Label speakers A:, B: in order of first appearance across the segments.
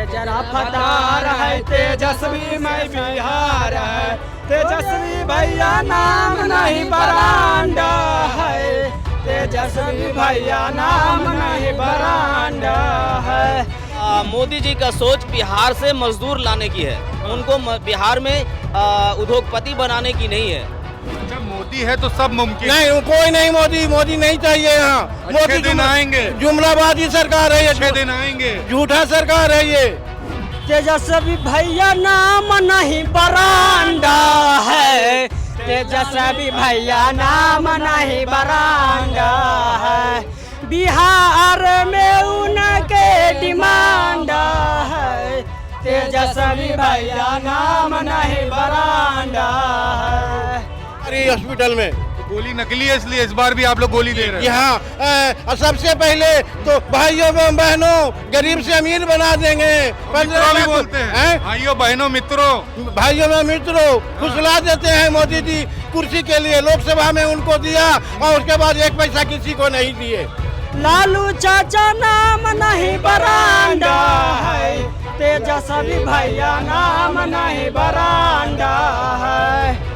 A: जरा फटार है, तेजस्वी में बिहार है, तेजस्वी भैया नाम नहीं बरांडा है, तेजस्वी भैया नाम नहीं बरांडा है।
B: मोदी जी का सोच बिहार से मजदूर लाने की है, उनको बिहार में उद्योगपति बनाने की नहीं है।
C: जब मोदी है तो सब मुमकिन
D: नहीं, कोई नहीं, मोदी नहीं चाहिए यहाँ।
C: मोदी दिन आएंगे,
D: जुमलाबाजी सरकार है ये,
C: अच्छे दिन आएंगे,
D: झूठा सरकार है ये।
A: तेजस्वी भैया नाम नहीं बरांडा है, तेजस्वी भैया नाम नहीं बरांडा है, बिहार में उनके डिमांड है, तेजस्वी भैया नाम नहीं बरांडा है।
D: हॉस्पिटल में
C: गोली नकली है, इसलिए इस बार भी आप लोग गोली दे रहे हैं।
D: यहाँ सबसे पहले तो भाइयों बहनों गरीब से अमीर बना देंगे।
C: मित्रों भी बोलते हैं, भाइयों बहनों
D: मित्रों फुसला देते हैं। मोदी जी कुर्सी के लिए लोकसभा में उनको दिया और उसके बाद एक पैसा किसी को नहीं दिए।
A: लालू चाचा नाम नहीं बरांडा है, तेजस्वी भैया नाम नहीं बरांडा है।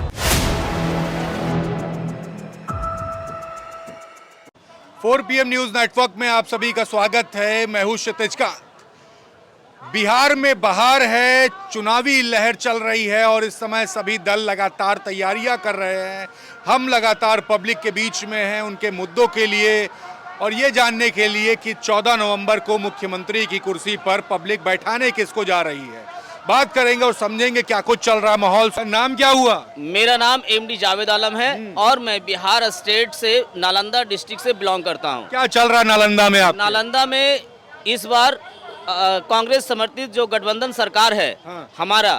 C: 4 PM न्यूज नेटवर्क में आप सभी का स्वागत है। मैं हूं क्षितिज कांत। बिहार में बहार है, चुनावी लहर चल रही है और इस समय सभी दल लगातार तैयारियां कर रहे हैं। हम लगातार पब्लिक के बीच में हैं उनके मुद्दों के लिए और ये जानने के लिए कि 14 नवंबर को मुख्यमंत्री की कुर्सी पर पब्लिक बैठाने किसको जा रही है। बात करेंगे और समझेंगे क्या कुछ चल रहा है माहौल। नाम क्या हुआ?
B: मेरा नाम MD जावेद आलम है और मैं बिहार स्टेट से नालंदा डिस्ट्रिक्ट से बिलोंग करता हूं।
C: क्या चल रहा है नालंदा में? आप
B: नालंदा में इस बार कांग्रेस समर्थित जो गठबंधन सरकार है हमारा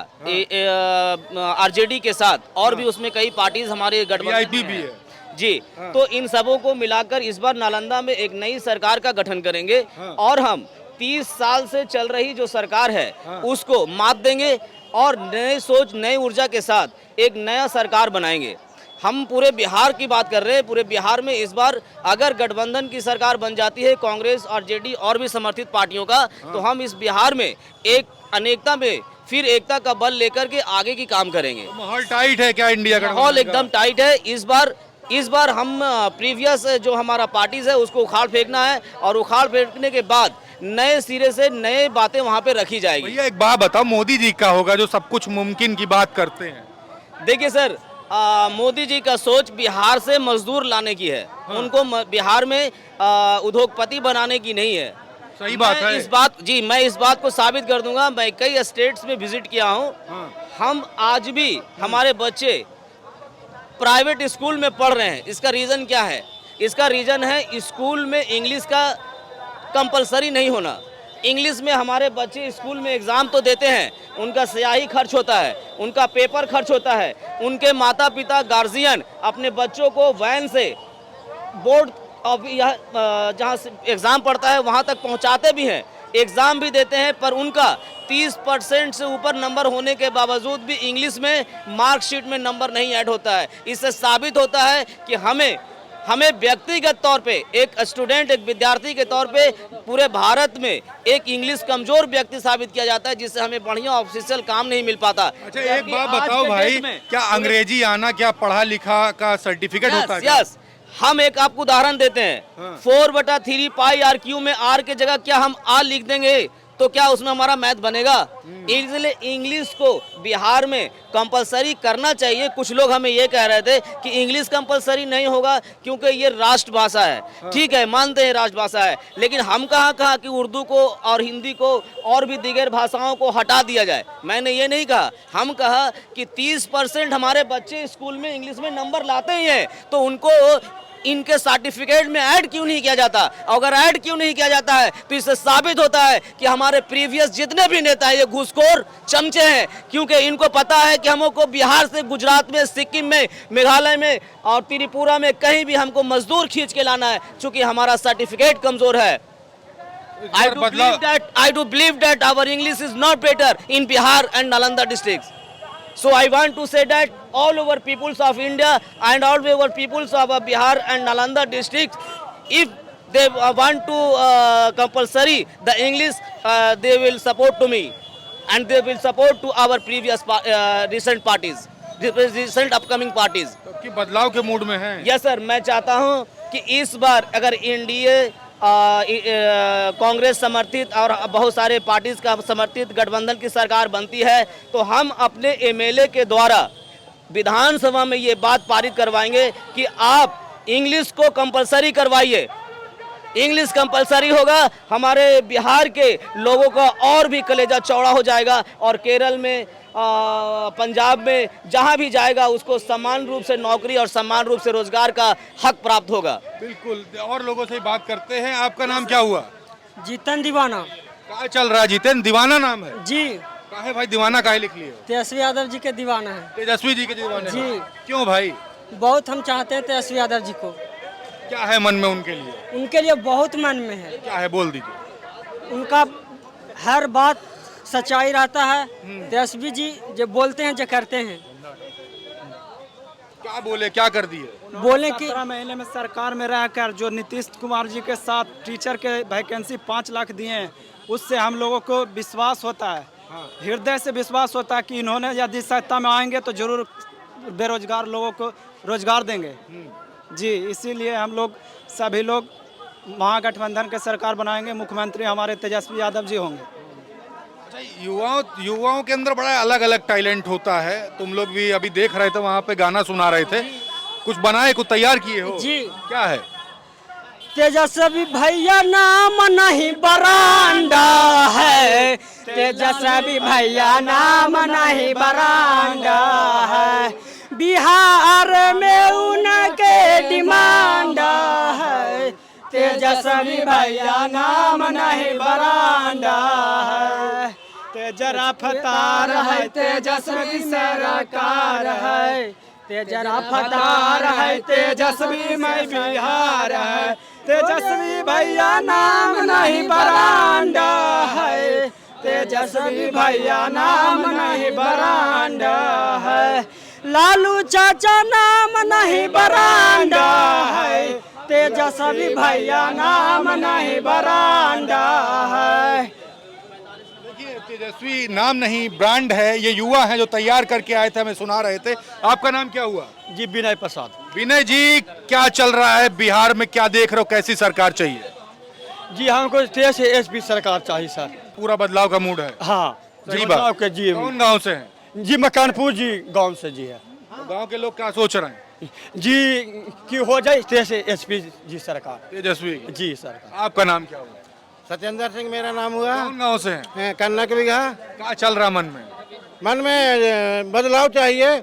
B: RJD के साथ और भी उसमें कई पार्टीज हमारे गठबंधन
C: भी है
B: जी। तो इन सबों को मिलाकर इस बार नालंदा में एक नई सरकार का गठन करेंगे और हम 30 साल से चल रही जो सरकार है उसको मात देंगे और नए सोच नई ऊर्जा के साथ एक नया सरकार बनाएंगे। हम पूरे बिहार की बात कर रहे हैं। पूरे बिहार में इस बार अगर गठबंधन की सरकार बन जाती है कांग्रेस और RJD और भी समर्थित पार्टियों का, तो हम इस बिहार में एक अनेकता में फिर एकता का बल लेकर के आगे की काम करेंगे।
C: माहौल टाइट है क्या इंडिया का?
B: माहौल एकदम टाइट है। इस बार हम प्रीवियस जो हमारा पार्टीज है उसको उखाड़ फेंकना है और उखाड़ फेंकने के बाद नए सिरे से नए बातें वहाँ पे रखी जाएगी।
C: भैया एक बात बताओ, मोदी जी का होगा जो सब कुछ मुमकिन की बात करते हैं?
B: देखिए सर, मोदी जी का सोच बिहार से मजदूर लाने की है, उनको बिहार में उद्योगपति बनाने की नहीं है।
C: सही बात है।
B: मैं इस बात को साबित कर दूंगा। मैं कई स्टेट्स में विजिट किया हूँ। हम आज भी हमारे बच्चे प्राइवेट स्कूल में पढ़ रहे हैं। इसका रीज़न क्या है? इसका रीज़न है स्कूल में इंग्लिश का कंपलसरी नहीं होना। इंग्लिश में हमारे बच्चे स्कूल में एग्ज़ाम तो देते हैं, उनका स्याही खर्च होता है, उनका पेपर खर्च होता है, उनके माता पिता गार्जियन अपने बच्चों को वैन से बोर्ड जहाँ से एग्ज़ाम पढ़ता है वहाँ तक पहुँचाते भी हैं, एग्ज़ाम भी देते हैं, पर उनका 30% से ऊपर नंबर होने के बावजूद भी इंग्लिश में मार्कशीट में नंबर नहीं ऐड होता है। इससे साबित होता है कि हमें व्यक्तिगत तौर पे एक स्टूडेंट, एक विद्यार्थी के तौर पे पूरे भारत में एक इंग्लिश कमजोर व्यक्ति साबित किया जाता है, जिससे हमें बढ़िया ऑफिशियल काम नहीं मिल पाता।
C: अच्छा एक बात बताओ भाई, क्या अंग्रेजी आना क्या पढ़ा लिखा का सर्टिफिकेट होता है?
B: यस, हम एक आपको उदाहरण देते हैं। 4/3 पाई RQ में R के जगह क्या हम R लिख देंगे तो क्या उसमें हमारा मैथ बनेगा? इसलिए इंग्लिश को बिहार में कंपलसरी करना चाहिए। कुछ लोग हमें ये कह रहे थे कि इंग्लिश कंपलसरी नहीं होगा क्योंकि ये राष्ट्रभाषा है। ठीक है, मानते हैं राष्ट्रभाषा है, लेकिन हम कहा कि उर्दू को और हिंदी को और भी दीगर भाषाओं को हटा दिया जाए। मैंने ये नहीं कहा। हम कहा कि 30% हमारे बच्चे स्कूल में इंग्लिश में नंबर लाते ही हैं, तो उनको इनके सर्टिफिकेट में ऐड क्यों नहीं किया जाता? अगर ऐड क्यों नहीं किया जाता है तो इससे साबित होता है कि हमारे प्रीवियस जितने भी नेता हैं ये घूसखोर चमचे हैं, क्योंकि इनको पता है कि हमको बिहार से गुजरात में, सिक्किम में, मेघालय में और त्रिपुरा में कहीं भी हमको मजदूर खींच के लाना है, चूंकि हमारा सर्टिफिकेट कमजोर है। I do believe that our English is not better in Bihar and Nalanda districts. So I want to say that all over peoples of India and all over peoples of Bihar and Nalanda districts, if they want to compulsory the English, they will support to me and they will support to our previous recent parties, recent upcoming parties.
C: तो कि बदलाव के mood में हैं।
B: Yes sir, मैं चाहता हूं कि इस बार अगर एनडीए कांग्रेस समर्थित और बहुत सारे पार्टीज का समर्थित गठबंधन की सरकार बनती है तो हम अपने एमएलए के द्वारा विधानसभा में ये बात पारित करवाएंगे कि आप इंग्लिश को कंपलसरी करवाइए। इंग्लिश कंपलसरी होगा, हमारे बिहार के लोगों का और भी कलेजा चौड़ा हो जाएगा और केरल में पंजाब में जहां भी जाएगा उसको समान रूप से नौकरी और समान रूप से रोजगार का हक प्राप्त होगा।
C: बिल्कुल, और लोगों से बात करते हैं। आपका नाम क्या हुआ?
A: जीतन दीवाना।
C: क्या चल रहा है जीतन? दीवाना नाम है
A: जी।
C: काहे भाई दीवाना काहे लिख लिए?
A: तेजस्वी यादव जी के दीवाना है।
C: तेजस्वी जी के दीवाने
A: जी।
C: क्यों भाई?
A: बहुत हम चाहते हैं तेजस्वी यादव जी को।
C: क्या है मन में उनके लिए?
A: उनके लिए बहुत मन में है।
C: क्या है बोल दीजिए।
A: उनका हर बात सच्चाई रहता है। तेजस्वी जी जो बोलते हैं जो करते हैं।
C: क्या बोले, क्या कर दिए?
A: बोले कि
E: 17 महीने में सरकार में रहकर जो नीतीश कुमार जी के साथ टीचर के वैकेंसी 5 लाख दिए हैं उससे हम लोगों को विश्वास होता है, हृदय से विश्वास होता है कि इन्होंने यदि सत्ता में आएंगे तो जरूर बेरोजगार लोगों को रोजगार देंगे। जी, इसीलिए हम लोग सभी लोग महागठबंधन के सरकार बनाएंगे। मुख्यमंत्री हमारे तेजस्वी यादव जी होंगे।
C: अच्छा, युवाओं के अंदर बड़ा अलग अलग टैलेंट होता है। तुम लोग भी अभी देख रहे थे, वहाँ पे गाना सुना रहे थे, कुछ बनाए, कुछ तैयार किए हो?
A: जी।
C: क्या है?
A: तेजस्वी भैया नाम नहीं बरांडा है, तेजस्वी भैया नाम नहीं बरांडा है, बिहार में उनके डिमांड है, तेजस्वी भैया नाम नहीं बरांडा है,
E: तेजरा फतार है
A: तेजस्वी सरकार है, तेजरा फतार है तेजस्वी में बिहार है, तेजस्वी भैया नाम नहीं बरांडा है, तेजस्वी भैया नाम नहीं बरांडा है, लालू चाचा नाम नहीं बरांडा है, तेजस्वी भैया नाम नहीं बरांडा है।
C: देखिए, तेजस्वी नाम नहीं ब्रांड है। ये युवा हैं जो तैयार करके आए थे, हमें सुना रहे थे। आपका नाम क्या हुआ?
D: जी विनय प्रसाद।
C: विनय जी, क्या चल रहा है बिहार में? क्या देख रहे हो? कैसी सरकार चाहिए?
D: जी हमको तेज से एसपी सरकार चाहिए सर।
C: पूरा बदलाव का मूड है।
D: हाँ
C: सही
D: बदलाव
C: बात।
D: के जी
C: कौन गांव से हैं?
D: जी मकानपुर जी गांव से जी है।
C: तो गांव के लोग क्या सोच रहे हैं?
D: जी कि हो जाए तेज से एसपी जी सरकार।
C: तेजस्वी
D: जी सरकार।
C: आपका नाम क्या हुआ?
D: सत्येंद्र सिंह मेरा नाम हुआ।
C: कौन गांव से हैं?
D: कन्नक बिघा।
C: क्या चल रहा मन में?
D: मन में बदलाव चाहिए,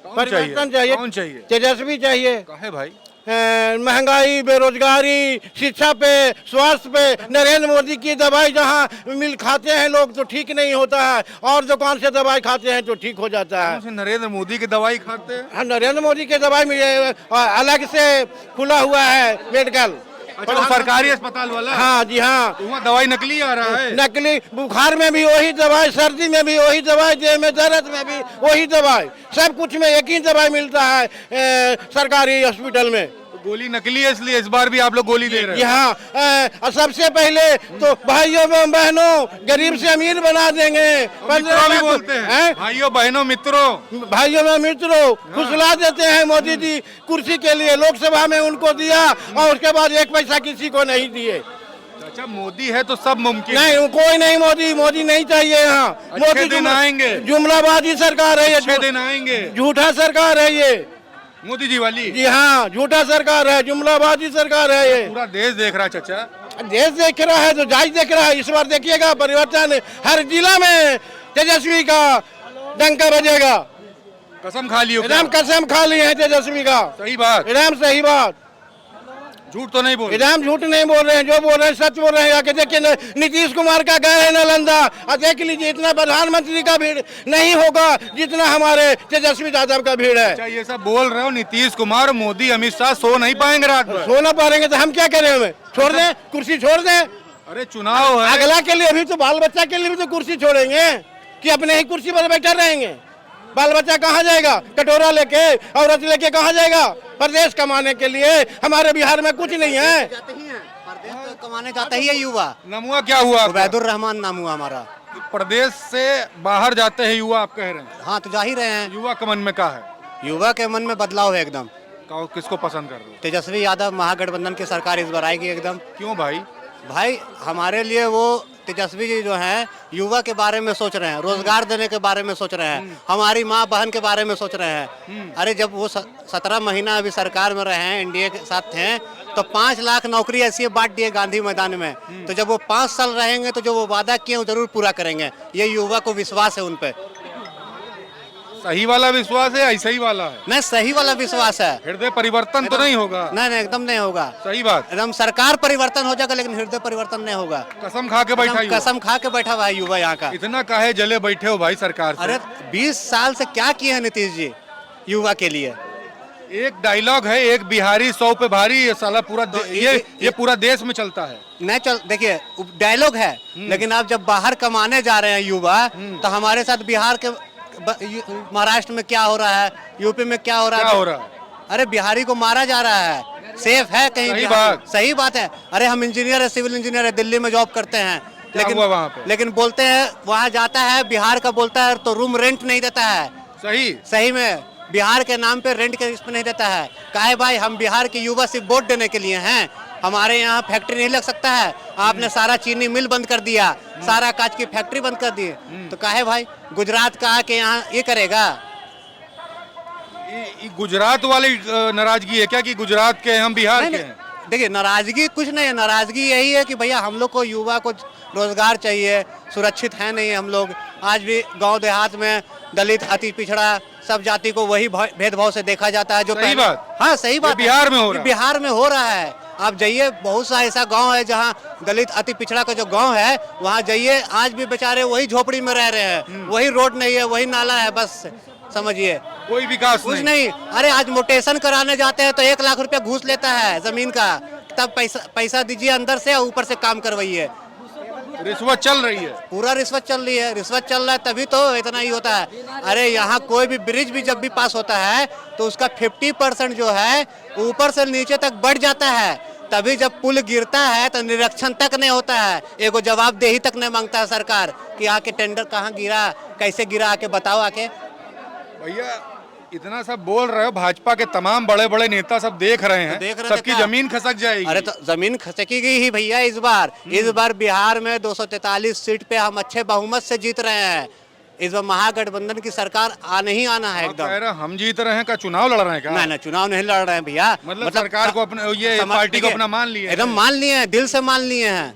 D: परिवर्तन चाहिए।
C: कौन चाहिए?
D: तेजस्वी चाहिए।
C: काहे भाई?
D: महंगाई, बेरोजगारी, शिक्षा पे, स्वास्थ्य पे, नरेंद्र मोदी की दवाई जहाँ मिल खाते हैं लोग तो ठीक नहीं होता है, और दुकान से दवाई खाते हैं तो ठीक हो जाता है।
C: कौन से नरेंद्र मोदी की दवाई खाते हैं?
D: हाँ, नरेंद्र मोदी की दवाई अलग से खुला हुआ है मेडिकल।
C: अच्छा, वो सरकारी अस्पताल वाला?
D: हाँ जी हाँ।
C: वहाँ दवाई नकली आ रहा है?
D: नकली, बुखार में भी वही दवाई, सर्दी में भी वही दवाई, देह में दर्द में भी वही दवाई, सब कुछ में एक ही दवाई मिलता है सरकारी हॉस्पिटल में।
C: तो गोली नकली है, इसलिए इस बार भी आप लोग गोली दे रहे हैं?
D: हाँ, सबसे पहले तो भाइयों बहनों गरीब से अमीर बना देंगे।
C: मित्रों भी बोलते हैं, भाइयों बहनों मित्रों।
D: भाइयों में मित्रों फुसला देते हैं। मोदी जी कुर्सी के लिए लोकसभा में उनको दिया और उसके बाद एक पैसा किसी को नहीं दिए।
C: अच्छा, मोदी है तो सब मुमकिन
D: नहीं, कोई नहीं, मोदी नहीं चाहिए यहाँ।
C: अच्छे दिन आएंगे।
D: जुमलाबाजी सरकार है ये,
C: अच्छे दिन आएंगे।
D: झूठा सरकार है ये
C: मोदी जी वाली।
D: जी हाँ, झूठा सरकार है, जुमलाबाजी सरकार है ये।
C: पूरा देश देख रहा है चाचा।
D: देश देख रहा है तो जायज देख रहा है। इस बार देखिएगा परिवर्तन, हर जिला में तेजस्वी का डंका बजेगा।
C: कसम खा लियो?
D: एकदम कसम खा ली है तेजस्वी का।
C: सही बात,
D: एकदम सही बात,
C: झूठ तो नहीं बोल?
D: एकदम झूठ नहीं बोल रहे हैं, जो बोल रहे हैं सच बोल रहे हैं। आके देखिए नीतीश कुमार का गए है नालंदा, और देख लीजिए इतना प्रधानमंत्री का भीड़ नहीं होगा जितना हमारे तेजस्वी यादव का भीड़ है।
C: अच्छा, ये सब बोल रहे हो, नीतीश कुमार, मोदी, अमित शाह सो नहीं पाएंगे रात भर?
D: सो ना पाएंगे तो हम क्या करें? हमें छोड़ दें, कुर्सी छोड़ दें?
C: अरे चुनाव है,
D: अगला के लिए भी तो, बाल बच्चा के लिए भी तो कुर्सी छोड़ेंगे कि अपने ही कुर्सी पर बैठे रहेंगे? बाल बच्चा कहाँ जाएगा? कटोरा लेके, औरत लेके कहाँ जाएगा? प्रदेश कमाने के लिए हमारे बिहार में कुछ नहीं है।
F: कमाने जाता ही है युवा।
C: नमुआ क्या हुआ आपका?
F: उबैदुर रहमान नाम हुआ हमारा।
C: प्रदेश से बाहर जाते हैं युवा, आप कह रहे हैं।
F: हाँ तो जा ही रहे हैं।
C: युवा के मन में क्या है?
F: युवा के मन में बदलाव है एकदम।
C: किसको पसंद कर रहे हो?
F: तेजस्वी यादव महागठबंधन की सरकार इस बार आएगी एकदम।
C: क्यों भाई?
F: भाई हमारे लिए वो तेजस्वी जी जो हैं युवा के बारे में सोच रहे हैं, रोजगार देने के बारे में सोच रहे हैं, हमारी माँ बहन के बारे में सोच रहे हैं। अरे जब वो 17 महीना अभी सरकार में रहे हैं, एनडीए के साथ थे, तो 5 लाख नौकरी ऐसी बांट दिए गांधी मैदान में। तो जब वो 5 साल रहेंगे तो जो वो वादा किए वो जरूर पूरा करेंगे। ये युवा को विश्वास है उन पे।
C: सही वाला विश्वास है, ऐसा ही वाला है?
F: नहीं, सही वाला विश्वास है।
C: हृदय परिवर्तन तो नहीं होगा?
F: नहीं नहीं, एकदम नहीं होगा।
C: सही बात।
F: एकदम सरकार परिवर्तन हो जाएगा लेकिन हृदय परिवर्तन नहीं होगा।
C: कसम खा के बैठा युवा।
F: कसम खा के बैठा हुआ है युवा यहाँ का।
C: इतना काहे जले बैठे हो भाई सरकार से?
F: अरे 20 साल से क्या किए हैं नीतीश जी युवा के लिए?
C: एक डायलॉग है, एक बिहारी 100 पे भारी, ये साला पूरा ये पूरा देश में चलता है।
F: नहीं चल, देखिए डायलॉग है लेकिन आप जब बाहर कमाने जा रहे हैं युवा, तो हमारे साथ बिहार के महाराष्ट्र में क्या हो रहा है, यूपी में क्या हो रहा है? अरे बिहारी को मारा जा रहा है। सेफ है कहीं?
C: सही बात।
F: सही बात है। अरे हम इंजीनियर है, सिविल इंजीनियर है, दिल्ली में जॉब करते हैं, लेकिन बोलते हैं वहाँ जाता है बिहार का, बोलता है तो रूम रेंट नहीं देता है। सही में बिहार के नाम पे रेंट के इसमें नहीं देता है। काहे भाई? हम बिहार के युवा सिर्फ वोट देने के लिए हैं। हमारे यहाँ फैक्ट्री नहीं लग सकता है? आपने सारा चीनी मिल बंद कर दिया, सारा कांच की फैक्ट्री बंद कर दी, तो काहे भाई गुजरात का आके यहाँ ये करेगा?
C: ये गुजरात वाली नाराजगी है क्या कि गुजरात के हम बिहार के हैं?
F: देखिए नाराजगी कुछ नहीं है, नाराजगी यही है कि भैया हम लोग को युवा को रोजगार चाहिए, सुरक्षित है नहीं हम लोग। आज भी गांव देहात में दलित, अति पिछड़ा, सब जाति को वही भेदभाव से देखा जाता है जो
C: सही बात।
F: हाँ सही बात।
C: बिहार में हो रहा है।
F: बिहार में हो रहा है। आप जाइए, बहुत सा ऐसा गांव है जहां दलित अति पिछड़ा का जो गांव है वहां जाइए, आज भी बेचारे वही झोपड़ी में रह रहे हैं, वही रोड नहीं है, वही नाला है, बस समझिए
C: कोई विकास
F: कुछ नहीं। अरे आज मोटेशन कराने जाते हैं तो 1 लाख रुपया घूस लेता है जमीन का, तब पैसा दीजिए अंदर से और ऊपर से काम करवाइए।
C: रिश्वत चल रही है,
F: पूरा रिश्वत चल रही है। रिश्वत चल रहा है तभी तो इतना ही होता है। अरे यहाँ कोई भी ब्रिज भी जब भी पास होता है तो उसका 50% जो है ऊपर से नीचे तक बढ़ जाता है, तभी जब पुल गिरता है तो निरीक्षण तक नहीं होता है, एगो जवाबदेही तक नहीं मांगता है सरकार कि आके टेंडर कहाँ गिरा, कैसे गिरा, आके बताओ आके।
C: भैया इतना सब बोल रहे हो, भाजपा के तमाम बड़े बड़े नेता सब देख रहे हैं, सबकी जमीन खसक जाएगी।
F: अरे तो जमीन खसकेगी ही भैया इस बार बिहार में 243 सीट पे हम अच्छे बहुमत से जीत रहे हैं। इस बार महागठबंधन की सरकार आने ही आना है एकदम।
C: हम जीत रहे हैं, का चुनाव लड़ रहे हैं? क्या
F: नहीं, चुनाव नहीं लड़ रहे हैं भैया।
C: मतलब सरकार को अपने, ये पार्टी को अपना मान लिया,
F: एकदम मान लिए हैं, दिल से मान लिए हैं,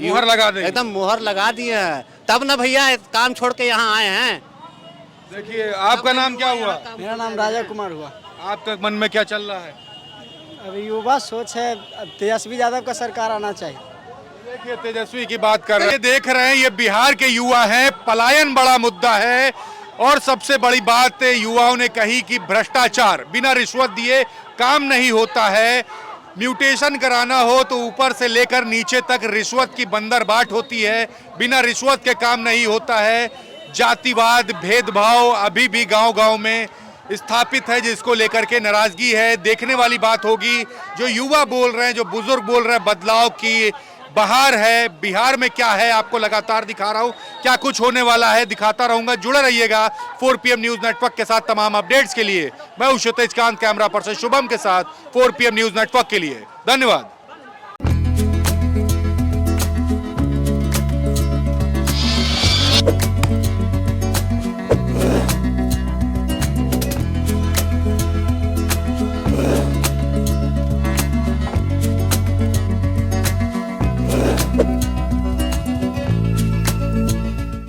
C: मुहर लगा दे,
F: एकदम मुहर लगा दिए हैं, तब ना भैया काम छोड़ के यहाँ आए हैं।
C: देखिए आपका नाम क्या हुआ?
A: मेरा नाम राजा कुमार हुआ।
C: आपके मन में क्या चल रहा है?
A: अभी युवा सोच है तेजस्वी यादव का सरकार आना चाहिए।
C: देखिए तेजस्वी की बात कर रहे हैं, देख रहे हैं ये बिहार के युवा हैं, पलायन बड़ा मुद्दा है और सबसे बड़ी बात युवाओं ने कही कि भ्रष्टाचार, बिना रिश्वत दिए काम नहीं होता है। म्यूटेशन कराना हो तो ऊपर से लेकर नीचे तक रिश्वत की बंदरबाट होती है, बिना रिश्वत के काम नहीं होता है। जातिवाद, भेदभाव अभी भी गांव-गांव में स्थापित है, जिसको लेकर के नाराजगी है। देखने वाली बात होगी, जो युवा बोल रहे हैं, जो बुजुर्ग बोल रहे हैं, बदलाव की बहार है। बिहार में क्या है आपको लगातार दिखा रहा हूं, क्या कुछ होने वाला है दिखाता रहूंगा। जुड़े रहिएगा 4 PM न्यूज नेटवर्क के साथ तमाम अपडेट्स के लिए। मैं हूं क्षितिज कांत, कैमरा पर्सन शुभम के साथ 4 PM न्यूज नेटवर्क के लिए। धन्यवाद।